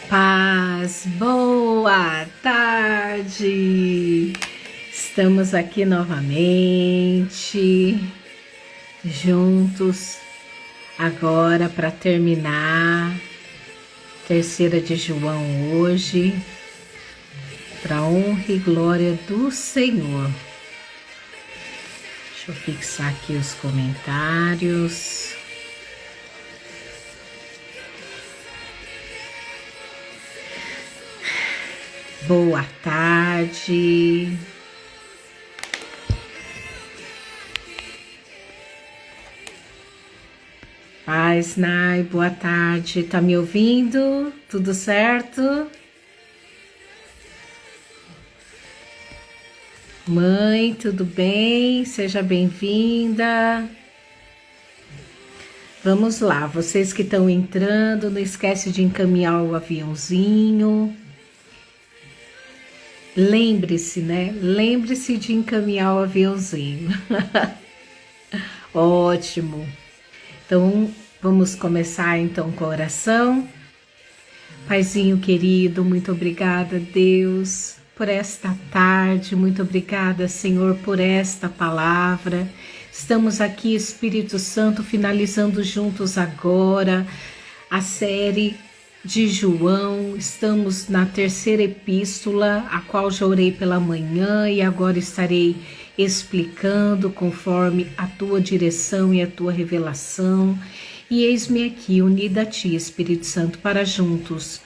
Paz, boa tarde! Estamos aqui novamente, juntos, agora para terminar, terceira de João hoje, para honra e glória do Senhor. Deixa eu fixar aqui os comentários. Boa tarde. Paz, Nai, boa tarde. Tá me ouvindo? Tudo certo? Mãe, tudo bem? Seja bem-vinda. Vamos lá, vocês que estão entrando, não esquece de encaminhar o aviãozinho. Lembre-se, né? Lembre-se de encaminhar o aviãozinho. Ótimo. Então, vamos começar então com a oração. Paizinho querido, muito obrigada, Deus, por esta tarde. Muito obrigada, Senhor, por esta palavra. Estamos aqui, Espírito Santo, finalizando juntos agora a série de João. Estamos na terceira epístola, a qual já orei pela manhã e agora estarei explicando conforme a tua direção e a tua revelação. E eis-me aqui, unida a ti, Espírito Santo, para juntos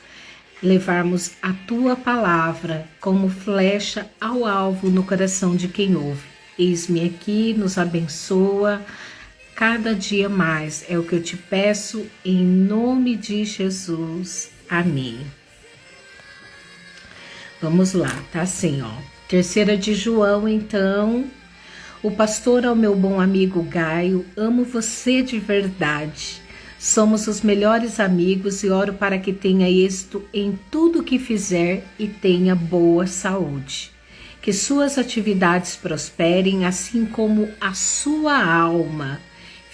levarmos a tua palavra como flecha ao alvo no coração de quem ouve. Eis-me aqui, nos abençoa cada dia mais, é o que eu te peço em nome de Jesus. Amém. Vamos lá, tá assim, ó. Terceira de João, então. O pastor ao meu bom amigo Gaio, amo você de verdade. Somos os melhores amigos e oro para que tenha êxito em tudo que fizer e tenha boa saúde. Que suas atividades prosperem, assim como a sua alma.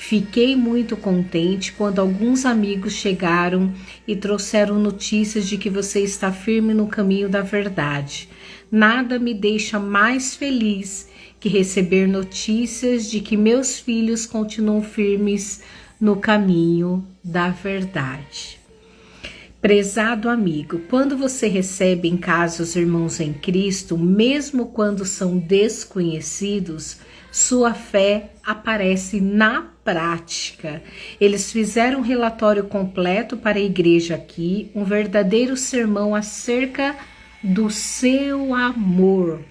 Fiquei muito contente quando alguns amigos chegaram e trouxeram notícias de que você está firme no caminho da verdade. Nada me deixa mais feliz que receber notícias de que meus filhos continuam firmes no caminho da verdade. Prezado amigo, quando você recebe em casa os irmãos em Cristo, mesmo quando são desconhecidos, sua fé aparece na prática. Eles fizeram um relatório completo para a igreja aqui, um verdadeiro sermão acerca do seu amor.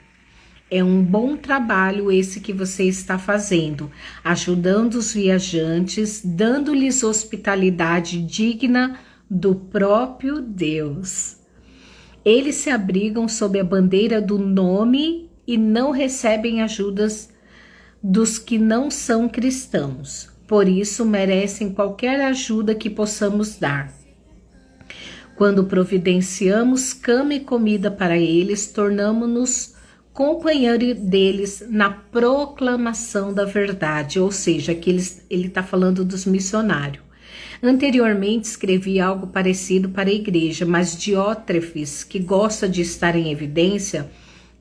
É um bom trabalho esse que você está fazendo, ajudando os viajantes, dando-lhes hospitalidade digna do próprio Deus. Eles se abrigam sob a bandeira do nome e não recebem ajudas dos que não são cristãos. Por isso merecem qualquer ajuda que possamos dar. Quando providenciamos cama e comida para eles, tornamo-nos companheiro deles na proclamação da verdade, ou seja, que ele está falando dos missionários. Anteriormente escrevi algo parecido para a igreja, mas Diótrefes, que gosta de estar em evidência,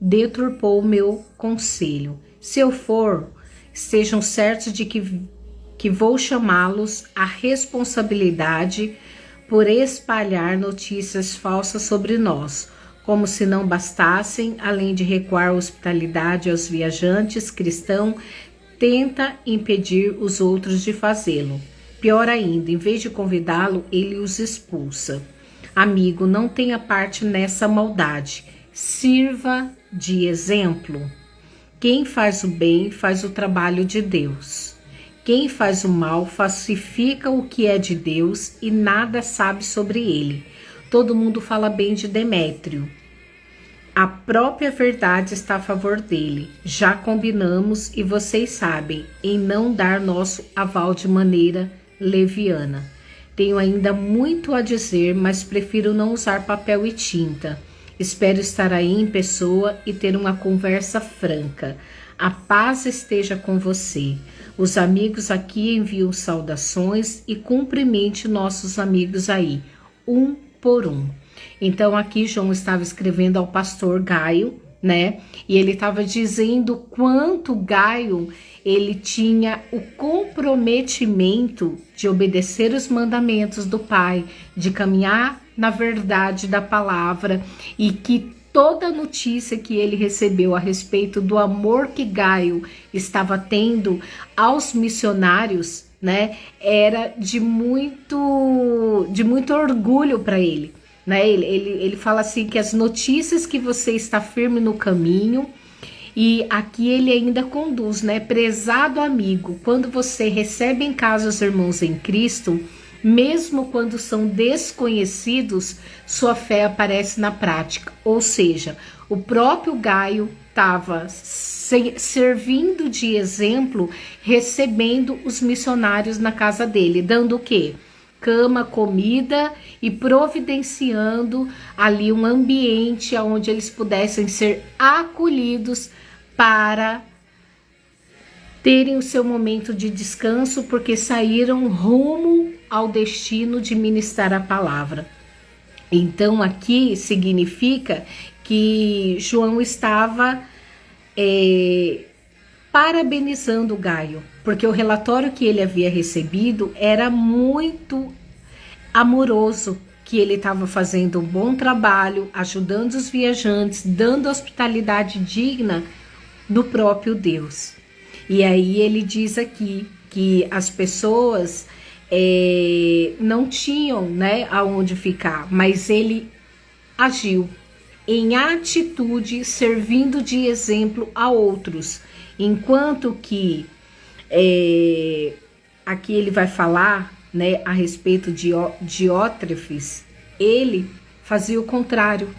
deturpou o meu conselho. Se eu for, estejam certos de que vou chamá-los à responsabilidade por espalhar notícias falsas sobre nós, como se não bastassem, além de recuar a hospitalidade aos viajantes cristãos, tenta impedir os outros de fazê-lo. Pior ainda, em vez de convidá-lo, ele os expulsa. Amigo, não tenha parte nessa maldade. Sirva de exemplo. Quem faz o bem faz o trabalho de Deus. Quem faz o mal falsifica o que é de Deus e nada sabe sobre ele. Todo mundo fala bem de Demétrio. A própria verdade está a favor dele. Já combinamos e vocês sabem em não dar nosso aval de maneira leviana. Tenho ainda muito a dizer, mas prefiro não usar papel e tinta. Espero estar aí em pessoa e ter uma conversa franca. A paz esteja com você. Os amigos aqui enviam saudações e cumprimente nossos amigos aí, um por um. Então aqui João estava escrevendo ao pastor Gaio, né? E ele estava dizendo quanto Gaio ele tinha o comprometimento de obedecer os mandamentos do Pai, de caminhar na verdade da palavra, e que toda notícia que ele recebeu a respeito do amor que Gaio estava tendo aos missionários, né, era de muito orgulho para ele. Né? Ele fala assim que as notícias que você está firme no caminho, e aqui ele ainda conduz, né? Prezado amigo, quando você recebe em casa os irmãos em Cristo, mesmo quando são desconhecidos, sua fé aparece na prática. Ou seja, o próprio Gaio estava servindo de exemplo, recebendo os missionários na casa dele, dando o quê? Cama, comida e providenciando ali um ambiente onde eles pudessem ser acolhidos para terem o seu momento de descanso, porque saíram rumo ao destino de ministrar a palavra. Então aqui significa que João estava parabenizando Gaio, porque o relatório que ele havia recebido era muito amoroso, que ele estava fazendo um bom trabalho, ajudando os viajantes, dando hospitalidade digna do próprio Deus. E aí ele diz aqui que as pessoas não tinham, né, aonde ficar, mas ele agiu em atitude, servindo de exemplo a outros. Enquanto que aqui ele vai falar, né, a respeito de Diótrefes, ele fazia o contrário.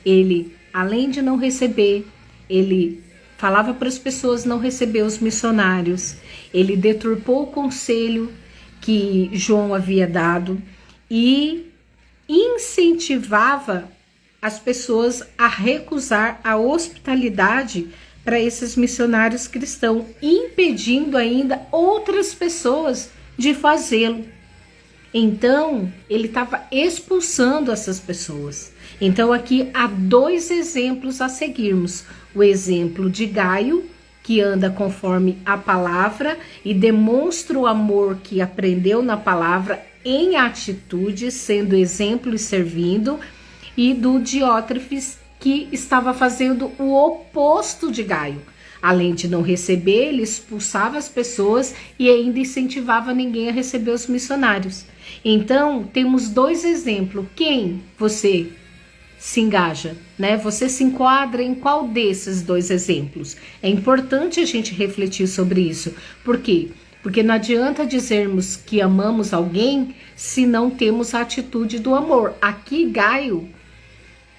Ele, além de não receber, ele falava para as pessoas não receber os missionários. Ele deturpou o conselho que João havia dado e incentivava as pessoas a recusar a hospitalidade para esses missionários cristãos, impedindo ainda outras pessoas de fazê-lo. Então, ele estava expulsando essas pessoas. Então, aqui há dois exemplos a seguirmos. O exemplo de Gaio, que anda conforme a palavra e demonstra o amor que aprendeu na palavra em atitude, sendo exemplo e servindo, e do Diótrefes, que estava fazendo o oposto de Gaio. Além de não receber, ele expulsava as pessoas e ainda incentivava ninguém a receber os missionários. Então, temos dois exemplos. Quem você se engaja, né? Você se enquadra em qual desses dois exemplos? É importante a gente refletir sobre isso. Por quê? Porque não adianta dizermos que amamos alguém se não temos a atitude do amor. Aqui, Gaio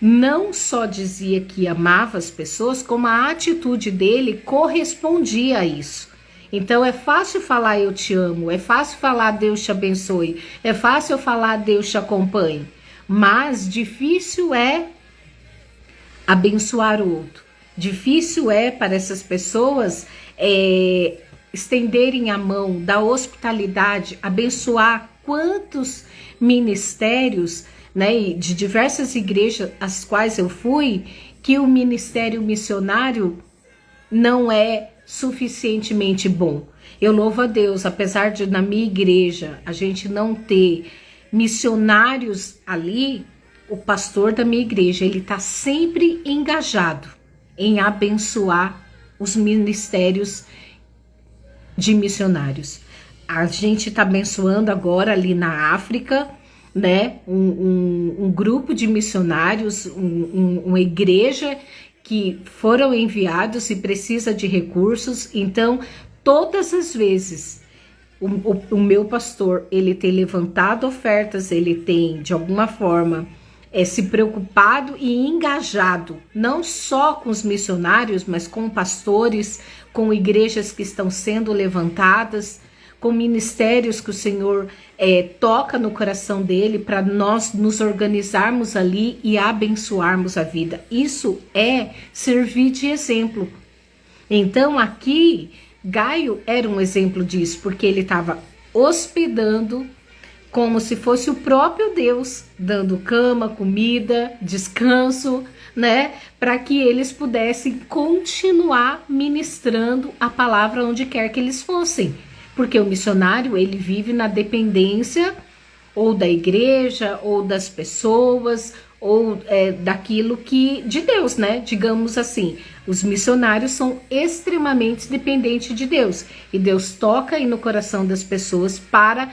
não só dizia que amava as pessoas, como a atitude dele correspondia a isso. Então é fácil falar eu te amo, é fácil falar Deus te abençoe, é fácil falar Deus te acompanhe, mas difícil é abençoar o outro. Difícil é para essas pessoas estenderem a mão, dar hospitalidade, abençoar. Quantos ministérios, né, de diversas igrejas às quais eu fui, que o ministério missionário não é suficientemente bom. Eu louvo a Deus, apesar de na minha igreja a gente não ter missionários ali, o pastor da minha igreja, ele está sempre engajado em abençoar os ministérios de missionários. A gente está abençoando agora ali na África, né, um grupo de missionários, uma igreja que foram enviados e precisa de recursos. Então, todas as vezes, o meu pastor, ele tem levantado ofertas, ele tem, de alguma forma, se preocupado e engajado, não só com os missionários, mas com pastores, com igrejas que estão sendo levantadas, com ministérios que o Senhor toca no coração dele para nós nos organizarmos ali e abençoarmos a vida. Isso é servir de exemplo. Então aqui, Gaio era um exemplo disso, porque ele estava hospedando, como se fosse o próprio Deus, dando cama, comida, descanso, né? Para que eles pudessem continuar ministrando a palavra onde quer que eles fossem. Porque o missionário, ele vive na dependência ou da igreja, ou das pessoas, ou daquilo que de Deus, né? Digamos assim, os missionários são extremamente dependentes de Deus. E Deus toca aí no coração das pessoas para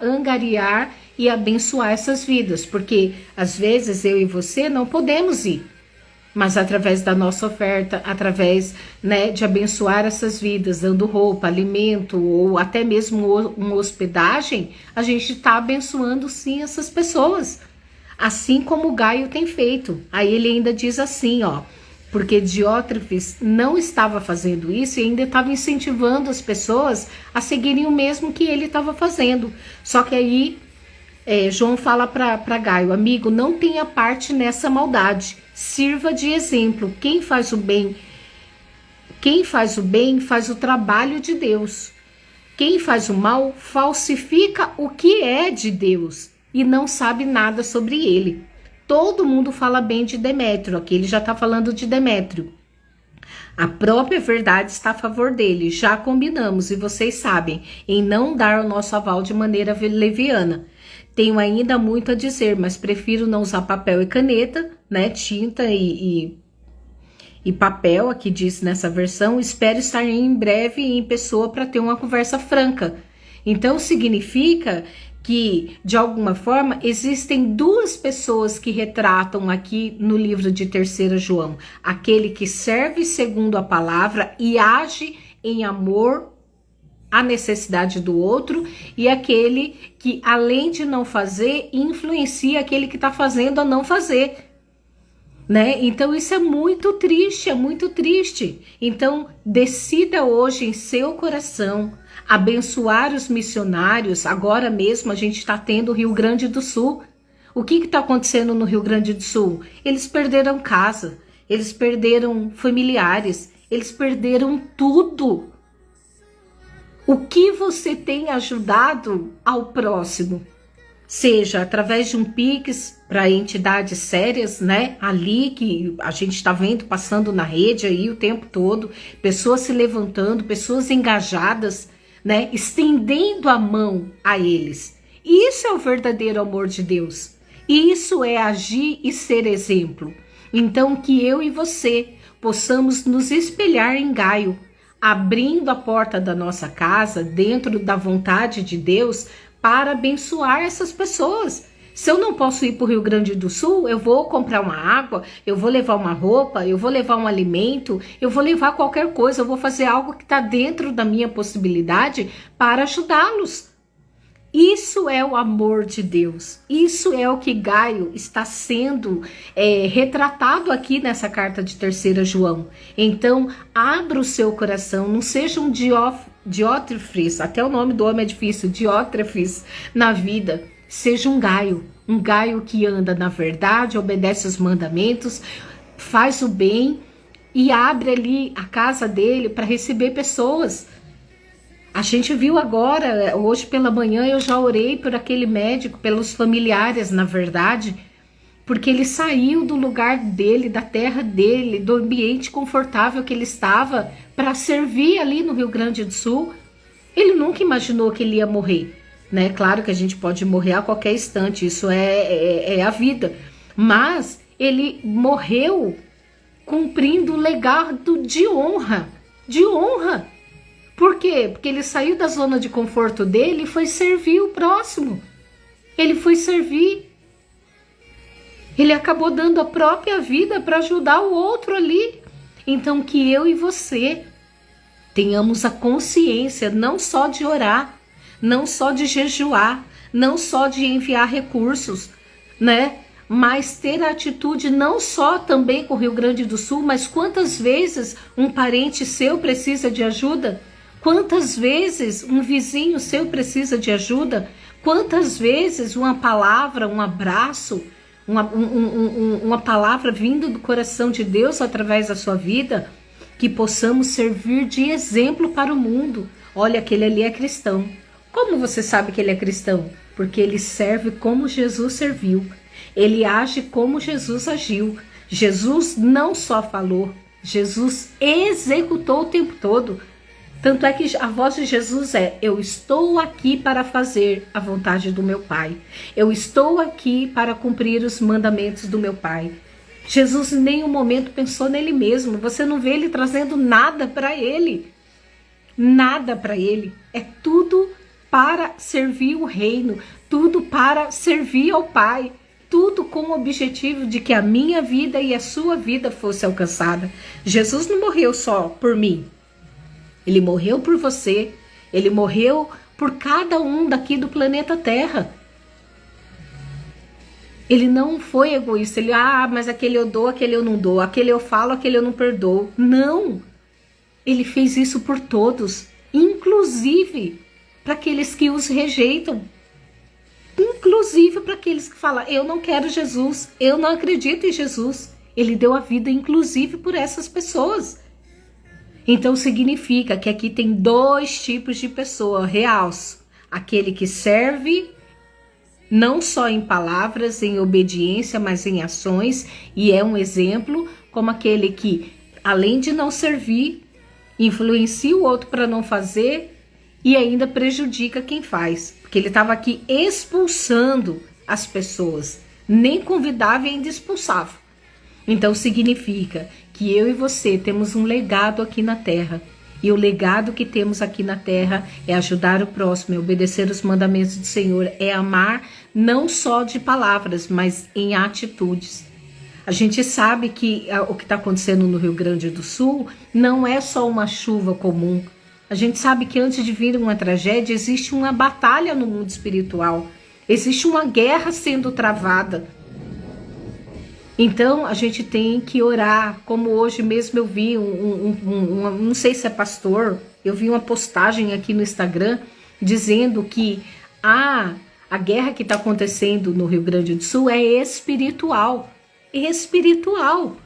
angariar e abençoar essas vidas. Porque às vezes eu e você não podemos ir. Mas através da nossa oferta, através, né, de abençoar essas vidas, dando roupa, alimento ou até mesmo uma hospedagem, a gente está abençoando sim essas pessoas. Assim como o Gaio tem feito. Aí ele ainda diz assim, ó, porque Diótrefes não estava fazendo isso e ainda estava incentivando as pessoas a seguirem o mesmo que ele estava fazendo. Só que aí João fala para Gaio, amigo, não tenha parte nessa maldade. Sirva de exemplo. Quem faz o bem faz o trabalho de Deus. Quem faz o mal falsifica o que é de Deus e não sabe nada sobre ele. Todo mundo fala bem de Demétrio. Aqui ele já está falando de Demétrio. A própria verdade está a favor dele. Já combinamos, e vocês sabem, em não dar o nosso aval de maneira leviana. Tenho ainda muito a dizer, mas prefiro não usar papel e caneta, né? Tinta e papel, aqui diz nessa versão. Espero estar em breve em pessoa para ter uma conversa franca. Então significa que, de alguma forma, existem duas pessoas que retratam aqui no livro de 3 João. Aquele que serve segundo a palavra e age em amor a necessidade do outro, e aquele que, além de não fazer, influencia aquele que está fazendo a não fazer, né? Então isso é muito triste, é muito triste. Então decida hoje em seu coração abençoar os missionários. Agora mesmo a gente está tendo o Rio Grande do Sul. O que está acontecendo no Rio Grande do Sul? Eles perderam casa, eles perderam familiares, eles perderam tudo. O que você tem ajudado ao próximo? Seja através de um Pix para entidades sérias, né? Ali que a gente está vendo passando na rede aí o tempo todo, pessoas se levantando, pessoas engajadas, né? Estendendo a mão a eles. Isso é o verdadeiro amor de Deus. Isso é agir e ser exemplo. Então que eu e você possamos nos espelhar em Gaio, abrindo a porta da nossa casa dentro da vontade de Deus para abençoar essas pessoas. Se eu não posso ir para o Rio Grande do Sul, eu vou comprar uma água, eu vou levar uma roupa, eu vou levar um alimento, eu vou levar qualquer coisa, eu vou fazer algo que está dentro da minha possibilidade para ajudá-los. Isso é o amor de Deus. Isso é o que Gaio está sendo retratado aqui nessa carta de 3 João. Então, abra o seu coração, não seja um Diótrefes, até o nome do homem é difícil, Diótrefes na vida. Seja um Gaio que anda na verdade, obedece os mandamentos, faz o bem e abre ali a casa dele para receber pessoas. A gente viu agora, hoje pela manhã eu já orei por aquele médico, pelos familiares, na verdade, porque ele saiu do lugar dele, da terra dele, do ambiente confortável que ele estava para servir ali no Rio Grande do Sul. Ele nunca imaginou que ele ia morrer, né? Claro que a gente pode morrer a qualquer instante, isso é a vida, mas ele morreu cumprindo o legado de honra, Por quê? Porque ele saiu da zona de conforto dele e foi servir o próximo. Ele foi servir. Ele acabou dando a própria vida para ajudar o outro ali. Então que eu e você tenhamos a consciência não só de orar, não só de jejuar, não só de enviar recursos, né? Mas ter a atitude não só também com o Rio Grande do Sul, mas quantas vezes um parente seu precisa de ajuda? Quantas vezes um vizinho seu precisa de ajuda? Quantas vezes uma palavra, um abraço, uma palavra vindo do coração de Deus através da sua vida, que possamos servir de exemplo para o mundo. Olha, aquele ali é cristão. Como você sabe que ele é cristão? porque ele serve como Jesus serviu. Ele age como Jesus agiu. Jesus não só falou, Jesus executou o tempo todo. Tanto é que a voz de Jesus é: eu estou aqui para fazer a vontade do meu Pai. Eu estou aqui para cumprir os mandamentos do meu Pai. Jesus em nenhum momento pensou nele mesmo. Você não vê ele trazendo nada para ele. Nada para ele. É tudo para servir o reino. Tudo para servir ao Pai. Tudo com o objetivo de que a minha vida e a sua vida fosse alcançada. Jesus não morreu só por mim. Ele morreu por você. Ele morreu por cada um daqui do planeta Terra. Ele não foi egoísta. Ele, mas aquele eu dou, aquele eu não dou. Aquele eu falo, aquele eu não perdoo. Não. Ele fez isso por todos. Inclusive para aqueles que os rejeitam. Inclusive para aqueles que falam: eu não quero Jesus. Eu não acredito em Jesus. Ele deu a vida inclusive por essas pessoas. Então significa que aqui tem dois tipos de pessoa, realço. Aquele que serve não só em palavras, em obediência, mas em ações, e é um exemplo, como aquele que, além de não servir, influencia o outro para não fazer e ainda prejudica quem faz. Porque ele estava aqui expulsando as pessoas, nem convidava e ainda expulsava. Então significa que eu e você temos um legado aqui na Terra. E o legado que temos aqui na Terra é ajudar o próximo, é obedecer os mandamentos do Senhor, é amar não só de palavras, mas em atitudes. A gente sabe que o que está acontecendo no Rio Grande do Sul não é só uma chuva comum. A gente sabe que antes de vir uma tragédia, existe uma batalha no mundo espiritual. Existe uma guerra sendo travada. Então, a gente tem que orar, como hoje mesmo eu vi, não sei se é pastor, eu vi uma postagem aqui no Instagram, dizendo que a guerra que está acontecendo no Rio Grande do Sul é espiritual. Espiritual.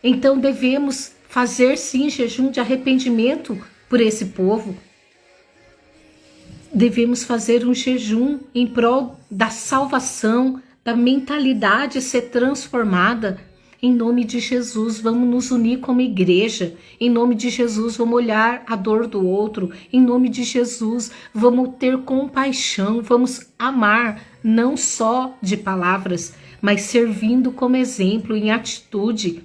Então, devemos fazer, sim, jejum de arrependimento por esse povo. Devemos fazer um jejum em prol da salvação, da mentalidade ser transformada. Em nome de Jesus, vamos nos unir como igreja. Em nome de Jesus, vamos olhar a dor do outro. Em nome de Jesus, vamos ter compaixão, vamos amar, não só de palavras, mas servindo como exemplo, em atitude.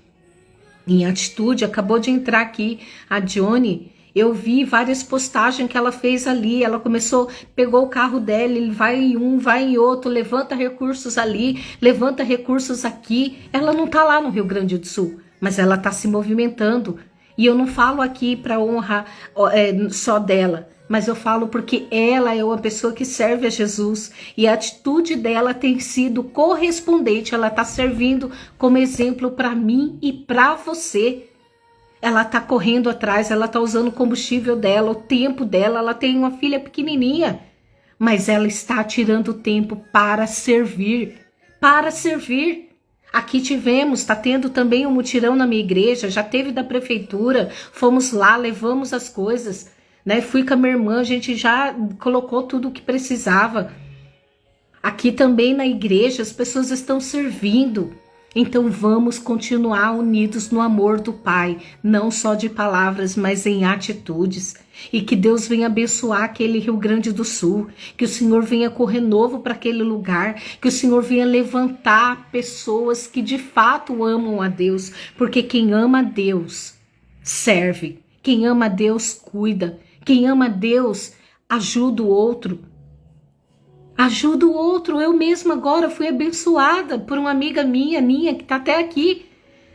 Em atitude, acabou de entrar aqui a Johnny. Eu vi várias postagens que ela fez ali. Ela começou, pegou o carro dela, ele vai em um, vai em outro, levanta recursos ali, levanta recursos aqui. Ela não tá lá no Rio Grande do Sul, mas ela tá se movimentando. E eu não falo aqui para honra só dela, mas eu falo porque ela é uma pessoa que serve a Jesus. E a atitude dela tem sido correspondente. Ela tá servindo como exemplo para mim e para você. Ela tá correndo atrás, ela tá usando o combustível dela, o tempo dela. Ela tem uma filha pequenininha, mas ela está tirando tempo para servir. Para servir. Aqui tá tendo também um mutirão na minha igreja, já teve da prefeitura. Fomos lá, levamos as coisas, né? Fui com a minha irmã, a gente já colocou tudo o que precisava. Aqui também na igreja as pessoas estão servindo. Então vamos continuar unidos no amor do Pai, não só de palavras, mas em atitudes. E que Deus venha abençoar aquele Rio Grande do Sul, que o Senhor venha correr novo para aquele lugar, que o Senhor venha levantar pessoas que de fato amam a Deus, porque quem ama a Deus serve, quem ama a Deus cuida, quem ama a Deus ajuda o outro. Ajuda o outro. Eu mesma agora fui abençoada por uma amiga minha que está até aqui,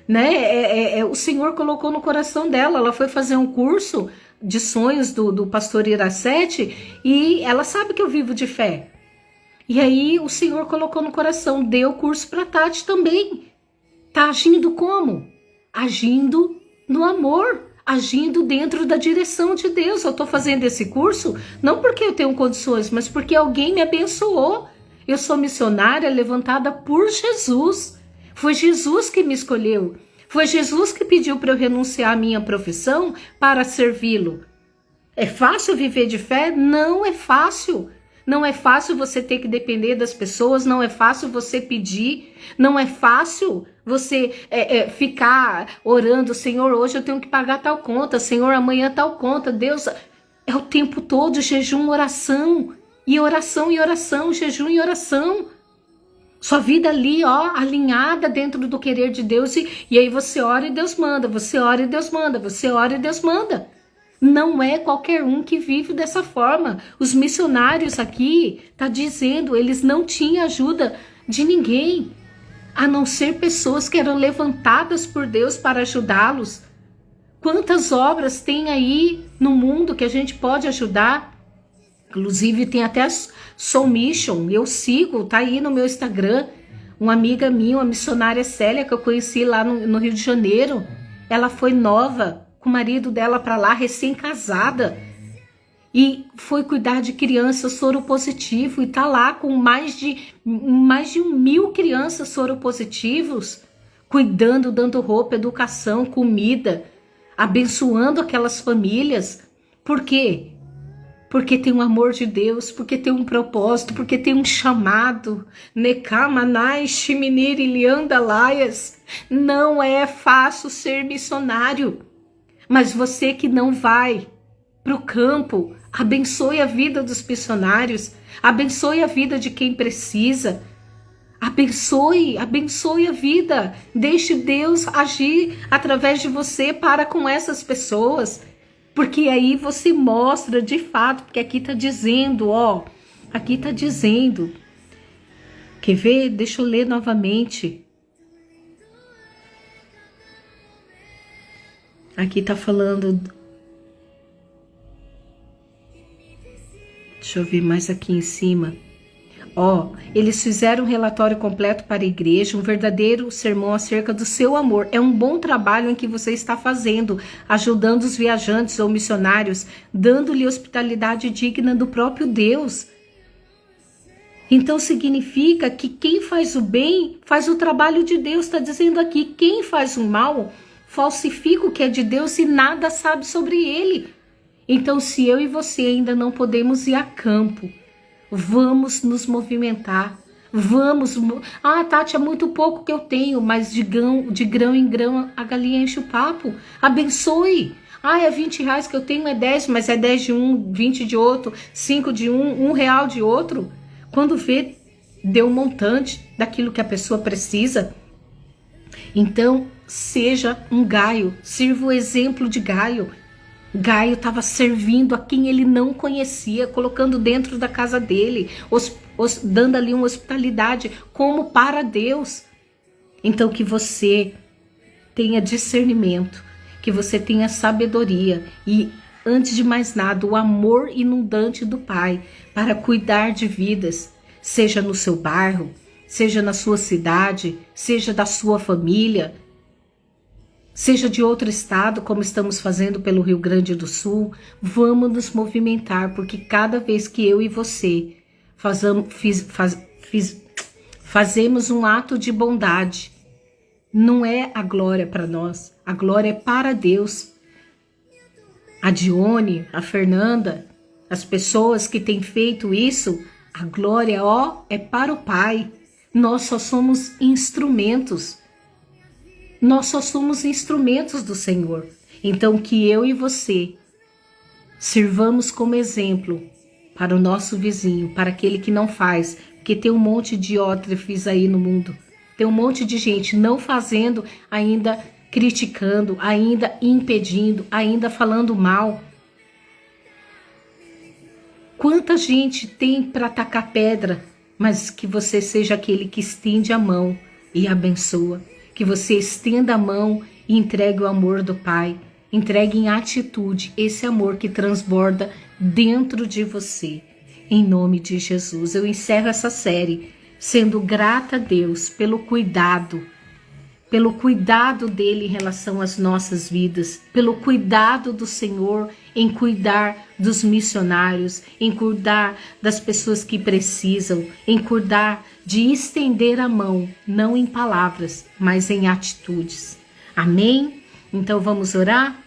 né? O Senhor colocou no coração dela. Ela foi fazer um curso de sonhos do pastor Iracete e ela sabe que eu vivo de fé. E aí o Senhor colocou no coração, deu curso para Tati também. Tá agindo como? Agindo no amor. Agindo dentro da direção de Deus. Eu estou fazendo esse curso não porque eu tenho condições, mas porque alguém me abençoou. Eu sou missionária levantada por Jesus. Foi Jesus que me escolheu. Foi Jesus que pediu para eu renunciar à minha profissão para servi-lo. É fácil viver de fé? Não é fácil. Não é fácil você ter que depender das pessoas, não é fácil você pedir, não é fácil você ficar orando, Senhor, hoje eu tenho que pagar tal conta, Senhor, amanhã tal conta, Deus, é o tempo todo jejum, oração, e oração, e oração, jejum e oração. Sua vida ali, ó, alinhada dentro do querer de Deus, e aí você ora e Deus manda, você ora e Deus manda, você ora e Deus manda. Não é qualquer um que vive dessa forma. Os missionários aqui, tá dizendo, eles não tinham ajuda de ninguém, a não ser pessoas que eram levantadas por Deus para ajudá-los. Quantas obras tem aí no mundo que a gente pode ajudar? Inclusive tem até a Soul Mission, eu sigo, tá aí no meu Instagram, uma amiga minha, uma missionária Célia, que eu conheci lá no Rio de Janeiro. Ela foi nova, com o marido dela para lá, recém-casada, e foi cuidar de crianças soropositivo, e tá lá com mais de 1.000 crianças soropositivos, cuidando, dando roupa, educação, comida, abençoando aquelas famílias. Por quê? Porque tem um amor de Deus, porque tem um propósito, porque tem um chamado. Nekamanai Shiminiri Liandalaias. Não é fácil ser missionário. Mas você que não vai para o campo, abençoe a vida dos missionários, abençoe a vida de quem precisa, abençoe a vida, deixe Deus agir através de você para com essas pessoas, porque aí você mostra de fato, porque aqui está dizendo, ó, aqui está dizendo, quer ver? Deixa eu ler novamente. Aqui tá falando, deixa eu ver mais aqui em cima. Ó, eles fizeram um relatório completo para a igreja, um verdadeiro sermão acerca do seu amor. É um bom trabalho em que você está fazendo, ajudando os viajantes ou missionários, dando-lhe hospitalidade digna do próprio Deus. Então significa que quem faz o bem faz o trabalho de Deus. Está dizendo aqui, quem faz o mal falsifica o que é de Deus e nada sabe sobre ele. Então, se eu e você ainda não podemos ir a campo, vamos nos movimentar. Vamos. Ah, Tati, é muito pouco que eu tenho, mas de grão em grão a galinha enche o papo. Abençoe. Ah, é 20 reais que eu tenho, é 10, mas é 10 de um, 20 de outro, 5 de um, R$1 de outro. Quando vê, deu um montante daquilo que a pessoa precisa. Então, seja um Gaio, sirva o exemplo de Gaio. Gaio estava servindo a quem ele não conhecia, colocando dentro da casa dele, dando ali uma hospitalidade como para Deus. Então que você tenha discernimento, que você tenha sabedoria e, antes de mais nada, o amor inundante do Pai para cuidar de vidas, seja no seu bairro, seja na sua cidade, seja da sua família, seja de outro estado, como estamos fazendo pelo Rio Grande do Sul. Vamos nos movimentar, porque cada vez que eu e você fazemos um ato de bondade, não é a glória para nós, a glória é para Deus. A Dione, a Fernanda, as pessoas que têm feito isso, a glória, ó, é para o Pai. Nós só somos instrumentos. Nós só somos instrumentos do Senhor. Então que eu e você sirvamos como exemplo para o nosso vizinho, para aquele que não faz, porque tem um monte de diótrefes aí no mundo. Tem um monte de gente não fazendo, ainda criticando, ainda impedindo, ainda falando mal. Quanta gente tem para tacar pedra, mas que você seja aquele que estende a mão e abençoa. Que você estenda a mão e entregue o amor do Pai. Entregue em atitude esse amor que transborda dentro de você. Em nome de Jesus, eu encerro essa série sendo grata a Deus pelo cuidado dele em relação às nossas vidas, pelo cuidado do Senhor em cuidar dos missionários, em cuidar das pessoas que precisam, em cuidar de estender a mão, não em palavras, mas em atitudes. Amém? Então vamos orar?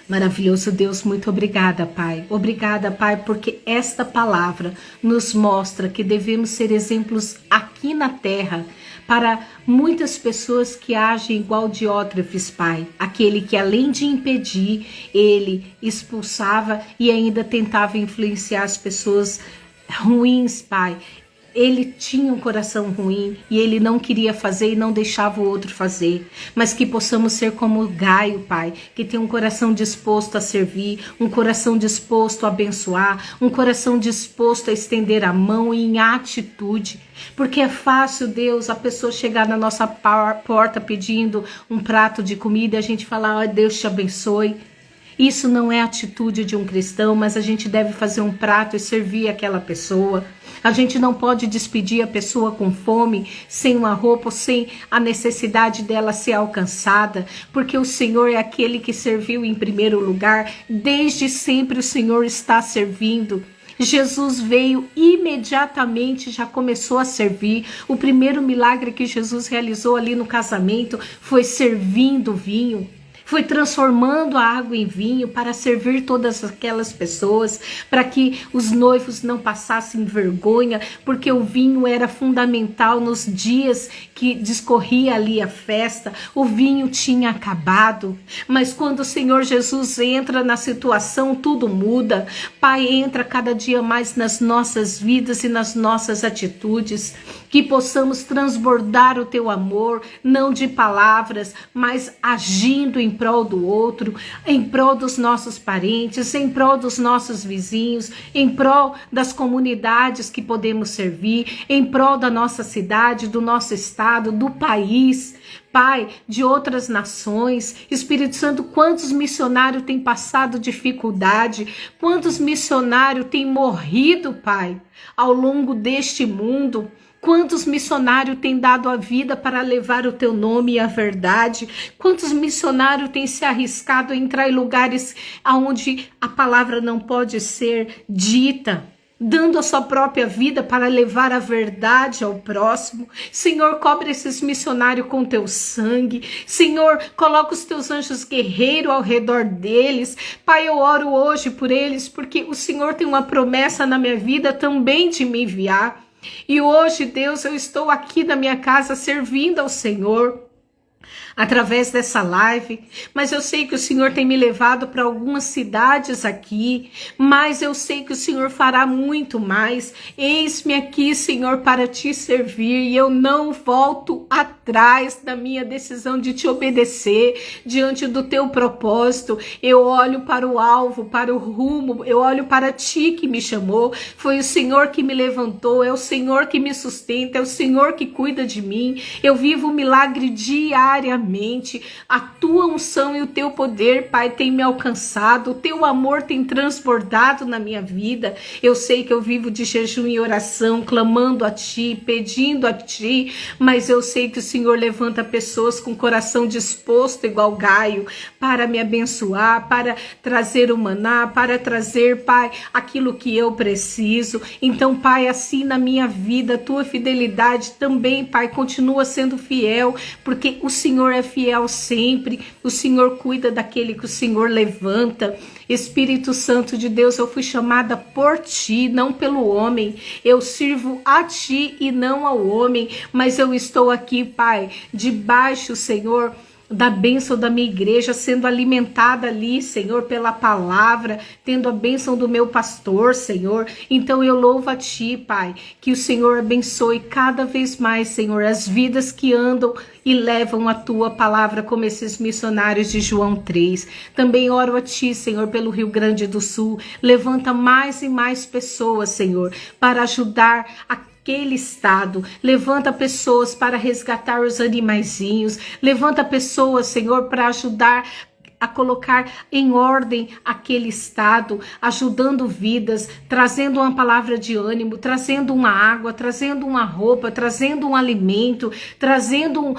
Maravilhoso Deus, muito obrigada, Pai. Obrigada, Pai, porque esta palavra nos mostra que devemos ser exemplos aqui na terra para muitas pessoas que agem igual Diótrefes, Pai. Aquele que, além de impedir, ele expulsava e ainda tentava influenciar as pessoas ruins, Pai. Ele tinha um coração ruim e ele não queria fazer e não deixava o outro fazer. Mas que possamos ser como Gaio, Pai, que tem um coração disposto a servir, um coração disposto a abençoar, um coração disposto a estender a mão em atitude. Porque é fácil, Deus, a pessoa chegar na nossa porta pedindo um prato de comida e a gente falar, oh, Deus te abençoe. Isso não é a atitude de um cristão, mas a gente deve fazer um prato e servir aquela pessoa. A gente não pode despedir a pessoa com fome, sem uma roupa, sem a necessidade dela ser alcançada, porque o Senhor é aquele que serviu em primeiro lugar. Desde sempre o Senhor está servindo. Jesus veio imediatamente, já começou a servir. O primeiro milagre que Jesus realizou ali no casamento foi servindo vinho. Foi transformando a água em vinho para servir todas aquelas pessoas, para que os noivos não passassem vergonha, porque o vinho era fundamental nos dias que discorria ali a festa. O vinho tinha acabado, mas quando o Senhor Jesus entra na situação, tudo muda. Pai, entra cada dia mais nas nossas vidas e nas nossas atitudes, que possamos transbordar o teu amor, não de palavras, mas agindo em prol do outro, em prol dos nossos parentes, em prol dos nossos vizinhos, em prol das comunidades que podemos servir, em prol da nossa cidade, do nosso estado, do país, Pai, de outras nações. Espírito Santo, quantos missionários têm passado dificuldade, quantos missionários têm morrido, Pai, ao longo deste mundo. Quantos missionários têm dado a vida para levar o teu nome e a verdade? Quantos missionários têm se arriscado a entrar em lugares onde a palavra não pode ser dita, dando a sua própria vida para levar a verdade ao próximo? Senhor, cobre esses missionários com teu sangue. Senhor, coloca os teus anjos guerreiros ao redor deles. Pai, eu oro hoje por eles, porque o Senhor tem uma promessa na minha vida também de me enviar. E hoje, Deus, eu estou aqui na minha casa servindo ao Senhor através dessa live, mas eu sei que o Senhor tem me levado para algumas cidades aqui, mas eu sei que o Senhor fará muito mais. Eis-me aqui, Senhor, para te servir, e eu não volto atrás da minha decisão de te obedecer diante do teu propósito. Eu olho para o alvo, para o rumo, eu olho para ti que me chamou. Foi o Senhor que me levantou, é o Senhor que me sustenta, é o Senhor que cuida de mim. Eu vivo o milagre diariamente. A tua unção e o teu poder, Pai, tem me alcançado, o teu amor tem transbordado na minha vida. Eu sei que eu vivo de jejum e oração, clamando a ti, pedindo a ti, mas eu sei que o Senhor levanta pessoas com coração disposto, igual Gaio, para me abençoar, para trazer o maná, para trazer, Pai, aquilo que eu preciso. Então, Pai, assim na minha vida, a tua fidelidade também, Pai, continua sendo fiel, porque o Senhor é fiel sempre. O Senhor cuida daquele que o Senhor levanta. Espírito Santo de Deus, eu fui chamada por ti, não pelo homem. Eu sirvo a ti e não ao homem, mas eu estou aqui, Pai, debaixo, Senhor, da bênção da minha igreja, sendo alimentada ali, Senhor, pela palavra, tendo a bênção do meu pastor, Senhor. Então eu louvo a ti, Pai, que o Senhor abençoe cada vez mais, Senhor, as vidas que andam e levam a tua palavra, como esses missionários de João 3. Também oro a ti, Senhor, pelo Rio Grande do Sul. Levanta mais e mais pessoas, Senhor, para ajudar aquele estado. Levanta pessoas para resgatar os animaizinhos. Levanta pessoas, Senhor, para ajudar a colocar em ordem aquele estado, ajudando vidas, trazendo uma palavra de ânimo, trazendo uma água, trazendo uma roupa, trazendo um alimento, trazendo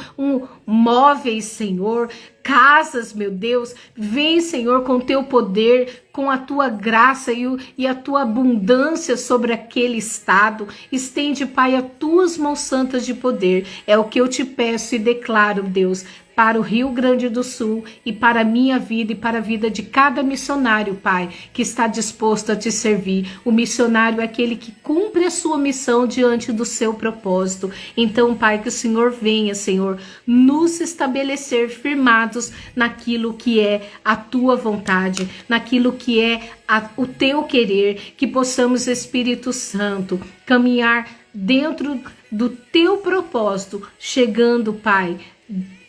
móveis, Senhor, casas, meu Deus. Vem, Senhor, com teu poder, com a tua graça e a tua abundância sobre aquele estado. Estende, Pai, as tuas mãos santas de poder. É o que eu te peço e declaro, Deus, para o Rio Grande do Sul e para a minha vida e para a vida de cada missionário, Pai, que está disposto a te servir. O missionário é aquele que cumpre a sua missão diante do seu propósito. Então, Pai, que o Senhor venha, Senhor, nos estabelecer firmados naquilo que é a tua vontade, naquilo que é o teu querer, que possamos, Espírito Santo, caminhar dentro do teu propósito, chegando, Pai,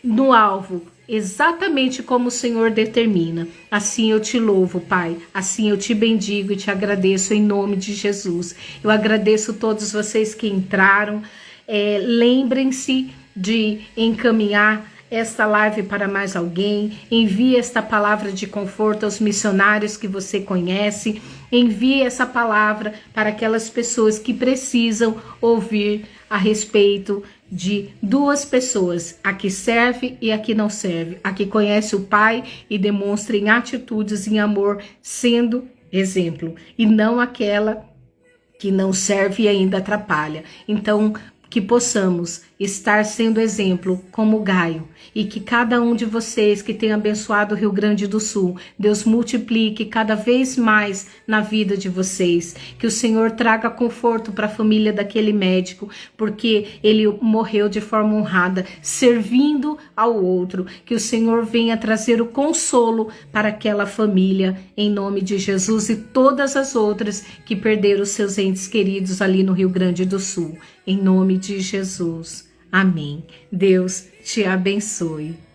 no alvo, exatamente como o Senhor determina. Assim eu te louvo, Pai, assim eu te bendigo e te agradeço em nome de Jesus. Eu agradeço todos vocês que entraram. Lembrem-se de encaminhar esta live para mais alguém, envie esta palavra de conforto aos missionários que você conhece, envie essa palavra para aquelas pessoas que precisam ouvir a respeito de duas pessoas, a que serve e a que não serve, a que conhece o Pai e demonstra em atitudes, em amor, sendo exemplo, e não aquela que não serve e ainda atrapalha. Então, que possamos estar sendo exemplo como Gaio e que cada um de vocês que tem abençoado o Rio Grande do Sul, Deus multiplique cada vez mais na vida de vocês, que o Senhor traga conforto para a família daquele médico, porque ele morreu de forma honrada, servindo ao outro, que o Senhor venha trazer o consolo para aquela família, em nome de Jesus, e todas as outras que perderam seus entes queridos ali no Rio Grande do Sul, em nome de Jesus. Amém. Deus te abençoe.